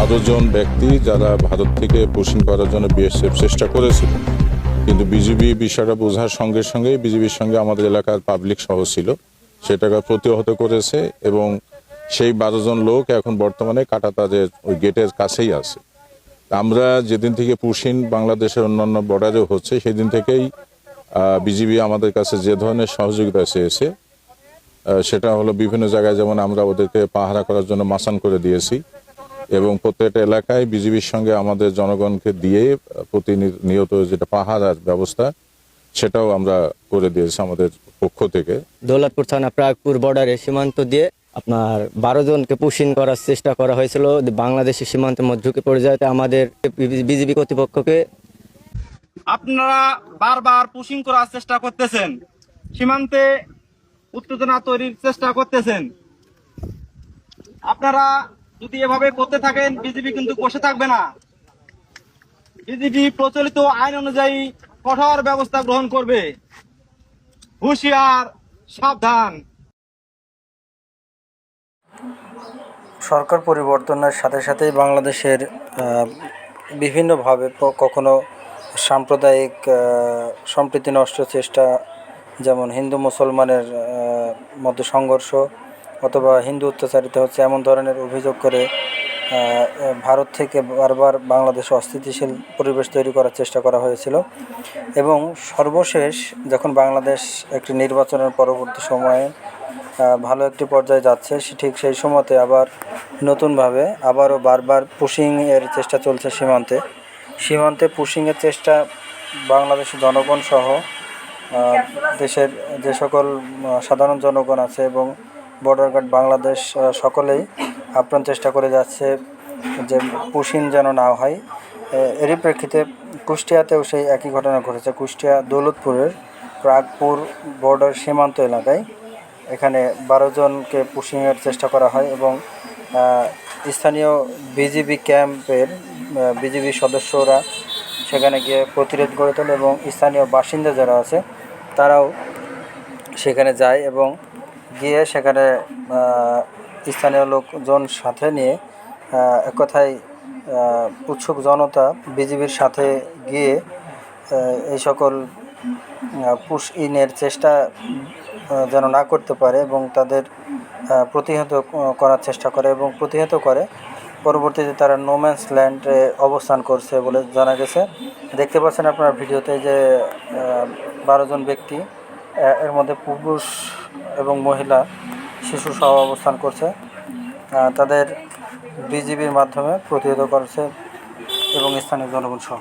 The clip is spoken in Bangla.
12 জন ব্যক্তি যারা ভারত থেকে পুশিং করার জন্য বিএসএফ চেষ্টা করেছিল, কিন্তু বিজিবি বিষয়টা বোঝার সঙ্গে সঙ্গেই বিজিবির সঙ্গে আমাদের এলাকার পাবলিক সহ ছিল, সেটাকে প্রতিহত করেছে এবং সেই 12 জন লোক এখন বর্তমানে কাঁটাতারের ওই গেটের কাছেই আছে। আমরা যেদিন থেকে পুশিং বাংলাদেশের অন্যান্য বর্ডারেও হচ্ছে সেদিন থেকেই বিজিবি আমাদের কাছে যে ধরনের সহযোগিতা চেয়েছে সেটা হলো বিভিন্ন জায়গায়, যেমন আমরা ওদেরকে পাহারা করার জন্য মাসান করে দিয়েছি এবং প্রত্যেকটা এলাকায় বিজিবির সঙ্গে আমাদের জনগণকে দিয়ে প্রতিনিয়ত যেটা পাহারার ব্যবস্থা সেটাও আমরা করে দিয়েছি আমাদের পক্ষ থেকে। দৌলতপুর থানা প্রাগপুর বর্ডারে সীমান্ত দিয়ে আপনার 12 জনকে পুশিং করার চেষ্টা করা হয়েছিল, বাংলাদেশের সীমান্তের মধ্যে ঢুকে পড়ে যায়। আমাদের বিজিবি কর্তৃপক্ষকে আপনারা বারবার পুশিং করার চেষ্টা করতেছেন, সীমান্তে উত্তেজনা তৈরির চেষ্টা করতেছেন। আপনারা যদি এভাবে করতে থাকেন বিজিবি কিন্তু বসে থাকবে না। বিজিবি প্রচলিত আইন অনুযায়ী কঠোর ব্যবস্থা গ্রহণ করবে। হুঁশিয়ার, সাবধান। সরকার পরিবর্তনের সাথে সাথেই বাংলাদেশের বিভিন্নভাবে কখনো সাম্প্রদায়িক সম্প্রীতি নষ্টের চেষ্টা, যেমন হিন্দু মুসলমানের মধ্যে সংঘর্ষ অথবা হিন্দু অত্যাচারিত হচ্ছে এমন ধরনের অভিযোগ করে ভারত থেকে বারবার বাংলাদেশে অস্থিতিশীল পরিবেশ তৈরি করার চেষ্টা করা হয়েছিল এবং সর্বশেষ যখন বাংলাদেশ একটি নির্বাচনের পরবর্তী সময়ে ভালো একটি পর্যায়ে যাচ্ছে, ঠিক সেই সময়তে আবার নতুনভাবে আবারও বারবার পুশিংয়ের চেষ্টা চলছে। সীমান্তে পুশিংয়ের চেষ্টা বাংলাদেশের জনগণ সহ দেশের যে সকল সাধারণ জনগণ আছে এবং বর্ডার গার্ড বাংলাদেশ সকলেই আপ্রাণ চেষ্টা করে যাচ্ছে যে পুশিং যেন না হয়। এরই প্রেক্ষিতে কুষ্টিয়াতেও সেই একই ঘটনা ঘটেছে। কুষ্টিয়া দৌলতপুরের প্রাগপুর বর্ডার সীমান্ত এলাকায় এখানে 12 জনকে পুশিংয়ের চেষ্টা করা হয় এবং স্থানীয় বিজিবি ক্যাম্পের বিজিবি সদস্যরা সেখানে গিয়ে প্রতিরোধ গড়ে তোলে এবং স্থানীয় বাসিন্দা যারা আছে তারাও সেখানে যায় এবং গিয়ে সেখানে স্থানীয় লোকজন সাথে নিয়ে এক কথায় উৎসুক জনতা বিজিবির সাথে গিয়ে এই সকল পুশ ইনের চেষ্টা যেন না করতে পারে এবং তাদের প্রতিহত করার চেষ্টা করে এবং প্রতিহত করে। পরবর্তীতে তারা নোম্যান্স ল্যান্ডে অবস্থান করছে বলে জানা গেছে। দেখতে পাচ্ছেন আপনারা ভিডিওতে যে 12 জন ব্যক্তি, এর মধ্যে পুরুষ এবং মহিলা, শিশু সহ অবস্থান করছে। তাদের বিজিবির মাধ্যমে প্রতিহত করছে এবং স্থানীয় জনগণ সহ।